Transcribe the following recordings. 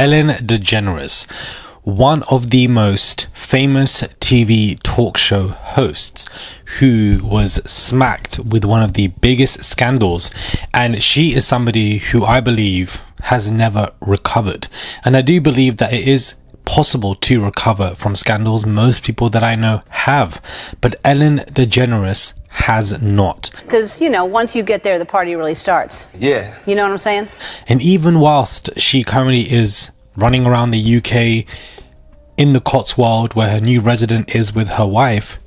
Ellen DeGeneres, one of the most famous TV talk show hosts, who was smacked with one of the biggest scandals, and she is somebody who I believe has never recovered. And I do believe that it is possible to recover from scandals. Most people that I know have, but Ellen DeGeneres has not. Because, you know, once you get there, the party really starts. Yeah. You know what I'm saying? And even whilst she currently is running around the UK in the Cotswold, where her new resident is with her wife,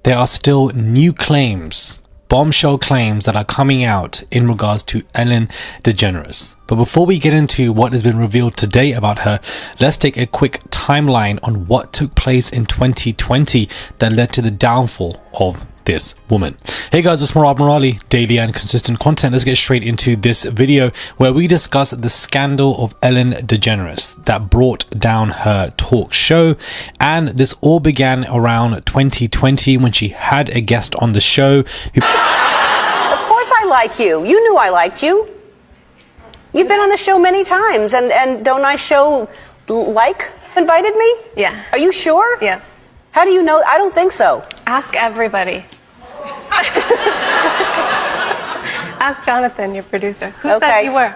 there are still new claims, bombshell claims, that are coming out in regards to Ellen DeGeneres. But before we get into what has been revealed today about her, let's take a quick timeline on what took place in 2020 that led to the downfall of this woman. Hey guys, it's Murad Murali, daily and consistent content. Let's get straight into this video where we discuss the scandal of Ellen DeGeneres that brought down her talk show. And this all began around 2020 when she had a guest on the show who... Of course I like you. You knew I liked you. You've been on the show many times, and don't I show like invited me? Yeah. Are you sure? Yeah. How do you know? I don't think so. Ask everybody. Ask Jonathan, your producer. Who said you were?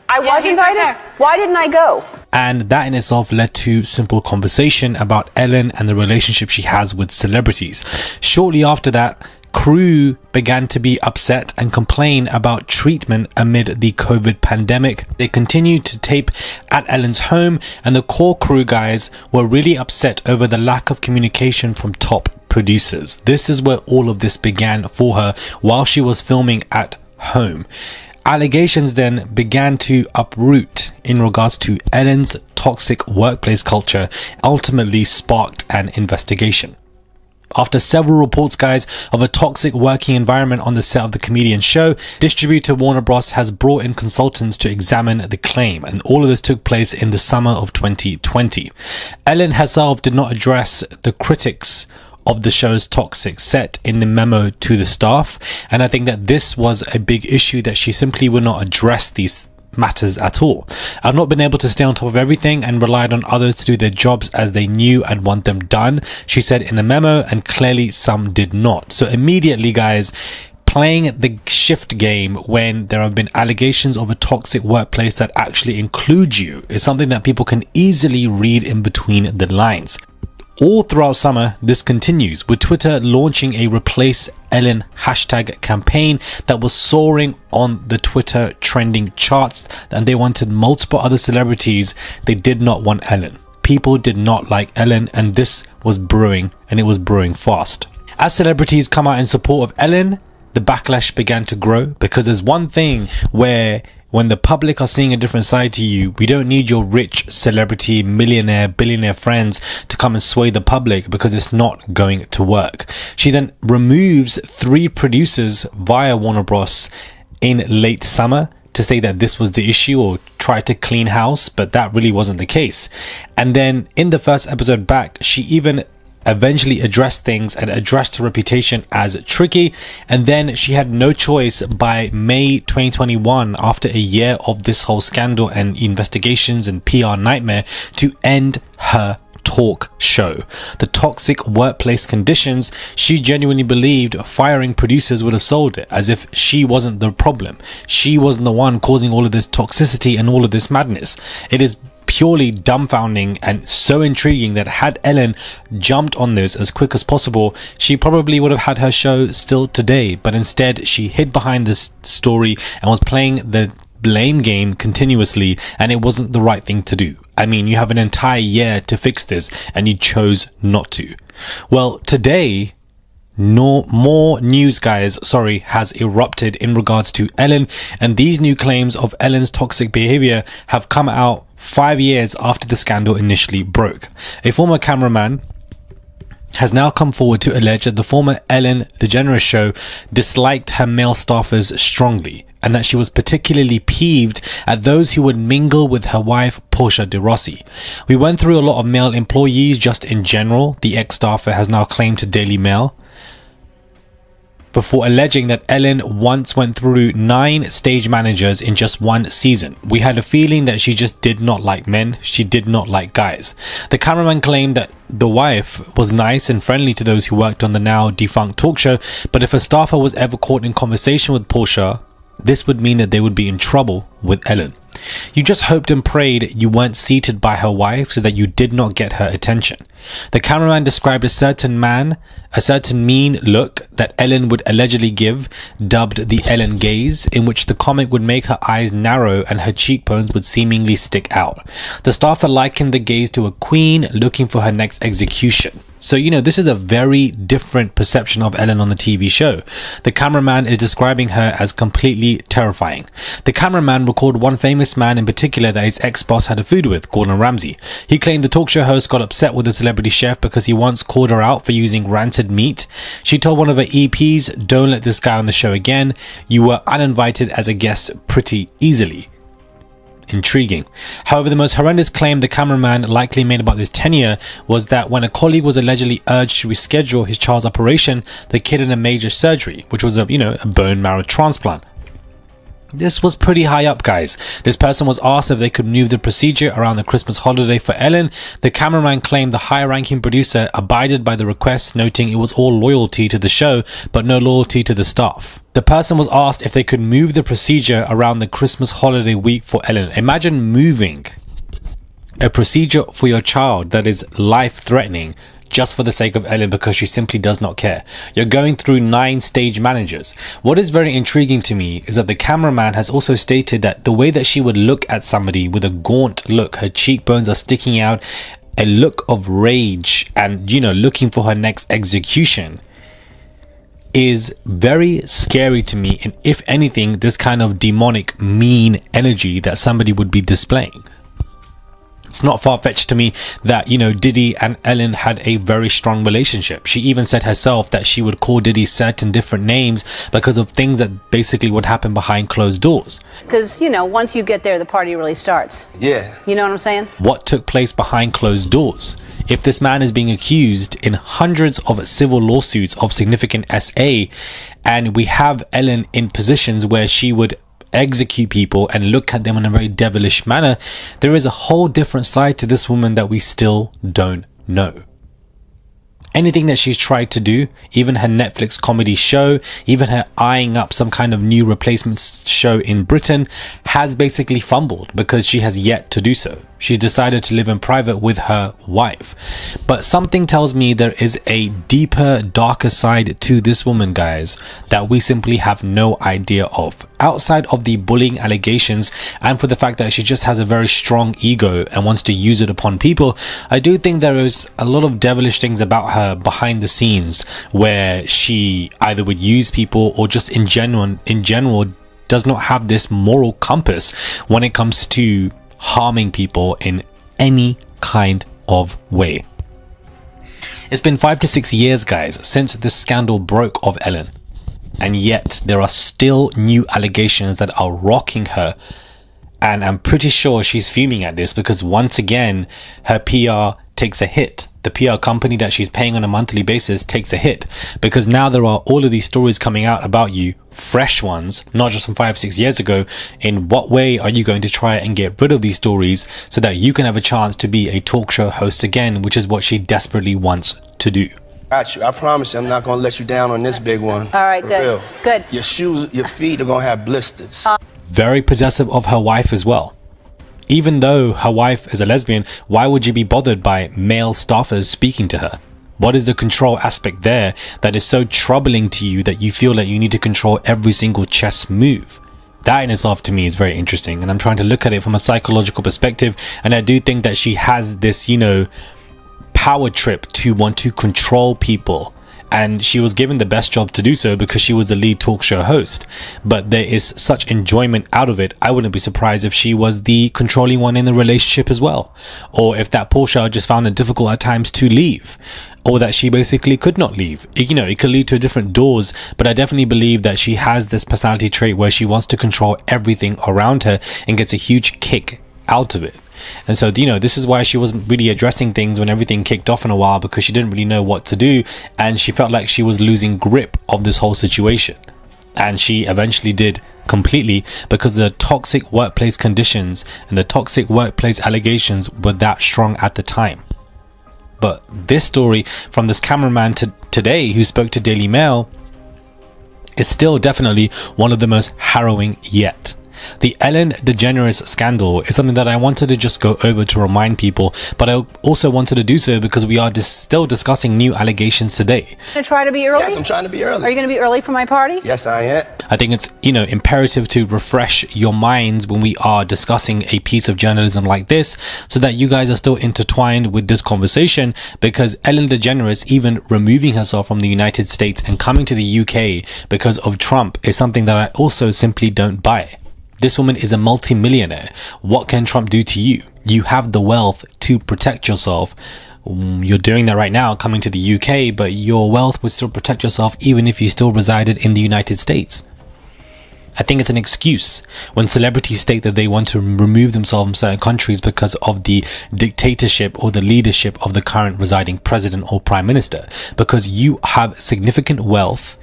I was invited? Right. Why didn't I go? And that in itself led to simple conversation about Ellen and the relationship she has with celebrities. Shortly after that, crew began to be upset and complain about treatment amid the COVID pandemic. They continued to tape at Ellen's home, and the core crew guys were really upset over the lack of communication from top producers. This is where all of this began for her while she was filming at home. Allegations then began to uproot in regards to Ellen's toxic workplace culture, ultimately sparked an investigation. After several reports, guys, of a toxic working environment on the set of the comedian show, distributor Warner Bros. Has brought in consultants to examine the claim, and all of this took place in the summer of 2020. Ellen herself did not address the critics of the show's toxic set in the memo to the staff, and I think that this was a big issue, that she simply would not address these matters at all. I've not been able to stay on top of everything and relied on others to do their jobs as they knew I'd want them done, she said in the memo, and clearly some did not. So immediately, guys, playing the shift game when there have been allegations of a toxic workplace that actually include you is something that people can easily read in between the lines. All throughout summer, this continues, with Twitter launching a Replace Ellen hashtag campaign that was soaring on the Twitter trending charts, and they wanted multiple other celebrities. They did not want Ellen. People did not like Ellen, and this was brewing, and it was brewing fast. As celebrities come out in support of Ellen, the backlash began to grow, because there's one thing where when the public are seeing a different side to you, we don't need your rich celebrity, millionaire, billionaire friends to come and sway the public, because it's not going to work. She then removes 3 producers via Warner Bros. In late summer to say that this was the issue, or try to clean house, but that really wasn't the case. And then in the first episode back, she even eventually addressed things and addressed her reputation as tricky, and then she had no choice by May 2021, after a year of this whole scandal and investigations and PR nightmare, to end her talk show. The toxic workplace conditions, she genuinely believed firing producers would have solved it, as if she wasn't the problem. She wasn't the one causing all of this toxicity and all of this madness. It is purely dumbfounding and so intriguing that had Ellen jumped on this as quick as possible, she probably would have had her show still today, but instead she hid behind this story and was playing the blame game continuously, and it wasn't the right thing to do. I mean, you have an entire year to fix this and you chose not to. Well, today, more news, guys, has erupted in regards to Ellen, and these new claims of Ellen's toxic behavior have come out 5 years after the scandal initially broke. A former cameraman has now come forward to allege that the former Ellen DeGeneres show disliked her male staffers strongly, and that she was particularly peeved at those who would mingle with her wife, Portia de Rossi. We went through a lot of male employees just in general, the ex-staffer has now claimed to Daily Mail. before alleging that Ellen once went through 9 stage managers in just one season. We had a feeling that she just did not like men. She did not like guys. The cameraman claimed that the wife was nice and friendly to those who worked on the now defunct talk show, but if a staffer was ever caught in conversation with Portia, this would mean that they would be in trouble with Ellen. You just hoped and prayed you weren't seated by her wife so that you did not get her attention. The cameraman described a certain mean look that Ellen would allegedly give, dubbed the Ellen gaze, in which the comic would make her eyes narrow and her cheekbones would seemingly stick out. The staffer likened the gaze to a queen looking for her next execution. So, this is a very different perception of Ellen on the TV show. The cameraman is describing her as completely terrifying. The cameraman recalled one famous man in particular that his ex-boss had a feud with, Gordon Ramsay. He claimed the talk show host got upset with the celebrity chef because he once called her out for using rancid meat. She told one of her EPs, "Don't let this guy on the show again. You were uninvited as a guest pretty easily." Intriguing. However, the most horrendous claim the cameraman likely made about this tenure was that when a colleague was allegedly urged to reschedule his child's operation, the kid had a major surgery, which was a bone marrow transplant. This was pretty high up, guys. This person was asked if they could move the procedure around the Christmas holiday for Ellen. The cameraman claimed the high-ranking producer abided by the request, noting it was all loyalty to the show, but no loyalty to the staff. The person was asked if they could move the procedure around the Christmas holiday week for Ellen. Imagine moving a procedure for your child that is life-threatening just for the sake of Ellen because she simply does not care. You're going through 9 stage managers. What is very intriguing to me is that the cameraman has also stated that the way that she would look at somebody with a gaunt look, her cheekbones are sticking out, a look of rage and, looking for her next execution, is very scary to me. And if anything, this kind of demonic, mean energy that somebody would be displaying. It's not far-fetched to me that, Diddy and Ellen had a very strong relationship. She even said herself that she would call Diddy certain different names because of things that basically would happen behind closed doors. Because, once you get there, the party really starts. Yeah. You know what I'm saying? What took place behind closed doors? If this man is being accused in hundreds of civil lawsuits of significant SA, and we have Ellen in positions where she would execute people and look at them in a very devilish manner, there is a whole different side to this woman that we still don't know. Anything that she's tried to do, even her Netflix comedy show, even her eyeing up some kind of new replacement show in Britain, has basically fumbled because she has yet to do so. She's decided to live in private with her wife. But something tells me there is a deeper, darker side to this woman, guys, that we simply have no idea of. Outside of the bullying allegations and for the fact that she just has a very strong ego and wants to use it upon people, I do think there is a lot of devilish things about her behind the scenes where she either would use people or just in general does not have this moral compass when it comes to harming people in any kind of way. It's been 5 to 6 years, guys, since this scandal broke of Ellen, and yet there are still new allegations that are rocking her, and I'm pretty sure she's fuming at this because once again her PR takes a hit. The PR company that she's paying on a monthly basis takes a hit because now there are all of these stories coming out about you, fresh ones, not just from 5-6 years ago. In what way are you going to try and get rid of these stories so that you can have a chance to be a talk show host again, which is what she desperately wants to do? Got you. I promise you I'm not going to let you down on this big one. All right, For good. real. Good. Your shoes, your feet are going to have blisters. Very possessive of her wife as well. Even though her wife is a lesbian, why would you be bothered by male staffers speaking to her? What is the control aspect there that is so troubling to you that you feel like you need to control every single chess move? That in itself to me is very interesting, and I'm trying to look at it from a psychological perspective, and I do think that she has this, power trip to want to control people. And she was given the best job to do so because she was the lead talk show host. But there is such enjoyment out of it. I wouldn't be surprised if she was the controlling one in the relationship as well. Or if that Portia just found it difficult at times to leave. Or that she basically could not leave. It could lead to different doors. But I definitely believe that she has this personality trait where she wants to control everything around her and gets a huge kick out of it. And so, you know, this is why she wasn't really addressing things when everything kicked off in a while, because she didn't really know what to do, and she felt like she was losing grip of this whole situation. And she eventually did completely, because the toxic workplace conditions and the toxic workplace allegations were that strong at the time. But this story from this cameraman today who spoke to Daily Mail is still definitely one of the most harrowing yet. The Ellen DeGeneres scandal is something that I wanted to just go over to remind people, but I also wanted to do so because we are still discussing new allegations today. Going to try to be early? Yes, I'm trying to be early. Are you going to be early for my party? Yes, I am. I think it's, you know, imperative to refresh your minds when we are discussing a piece of journalism like this, so that you guys are still intertwined with this conversation, because Ellen DeGeneres even removing herself from the United States and coming to the UK because of Trump is something that I also simply don't buy. This woman is a multi-millionaire. What can Trump do to you? You have the wealth to protect yourself. You're doing that right now, coming to the UK, but your wealth would still protect yourself even if you still resided in the United States. I think it's an excuse when celebrities state that they want to remove themselves from certain countries because of the dictatorship or the leadership of the current residing president or prime minister, because you have significant wealth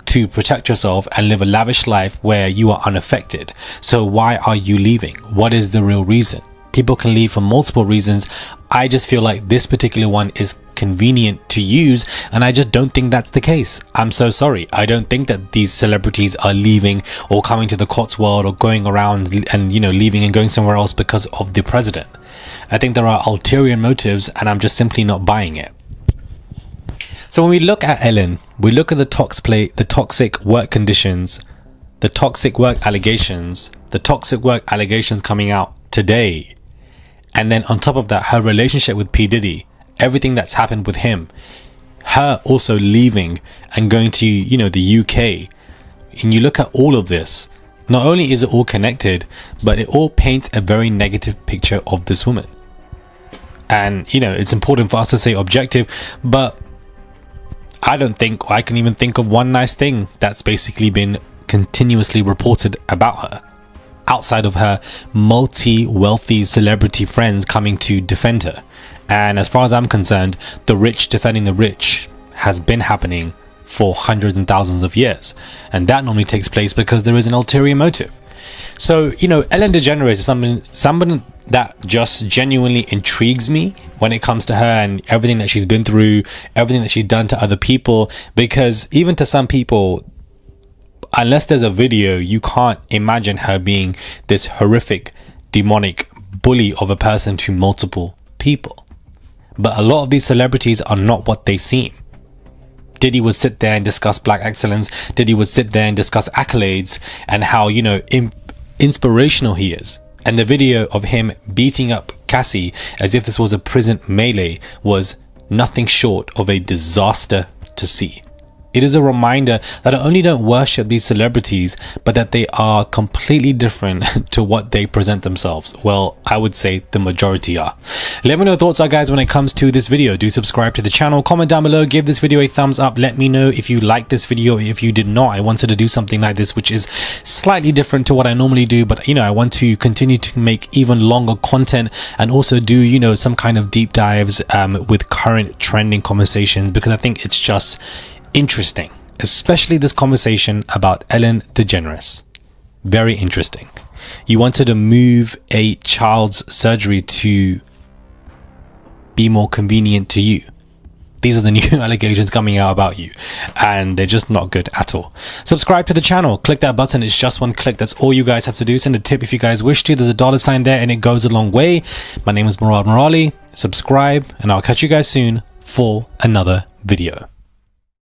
to protect yourself and live a lavish life where you are unaffected. So why are you leaving? What is the real reason? People can leave for multiple reasons. I just feel like this particular one is convenient to use, and I just don't think that's the case. I'm so sorry. I don't think that these celebrities are leaving or coming to the Cotswold or going around and, you know, leaving and going somewhere else because of the president. I think there are ulterior motives, and I'm just simply not buying it. So when we look at Ellen, we look at the toxic work conditions, the toxic work allegations coming out today. And then on top of that, her relationship with P. Diddy, everything that's happened with him, her also leaving and going to, you know, the UK. And you look at all of this, not only is it all connected, but it all paints a very negative picture of this woman. And, you know, it's important for us to say objective, but I don't think I can even think of one nice thing that's basically been continuously reported about her, outside of her multi-wealthy celebrity friends coming to defend her. And as far as I'm concerned, the rich defending the rich has been happening for hundreds and thousands of years. And that normally takes place because there is an ulterior motive. So, you know, Ellen DeGeneres is someone that just genuinely intrigues me when it comes to her and everything that she's been through, everything that she's done to other people, because even to some people, unless there's a video, you can't imagine her being this horrific, demonic bully of a person to multiple people. But a lot of these celebrities are not what they seem. Diddy would sit there and discuss black excellence. Diddy would sit there and discuss accolades and how, you know, inspirational he is. And the video of him beating up Cassie as if this was a prison melee was nothing short of a disaster to see. It is a reminder that I only don't worship these celebrities, but that they are completely different to what they present themselves. Well, I would say the majority are. Let me know your thoughts are, guys, when it comes to this video. Do subscribe to the channel, comment down below, give this video a thumbs up. Let me know if you liked this video. If you did not, I wanted to do something like this, which is slightly different to what I normally do, but, you know, I want to continue to make even longer content and also do, you know, some kind of deep dives with current trending conversations, because I think it's just interesting, especially this conversation about Ellen DeGeneres. Very interesting. You wanted to move a child's surgery to be more convenient to you. These are the new allegations coming out about you, and they're just not good at all. Subscribe to the channel, click that button. It's just one click. That's all you guys have to do. Send a tip if you guys wish to. There's a $sign there and it goes a long way. My name is Murad Murali. Subscribe, and I'll catch you guys soon for another video.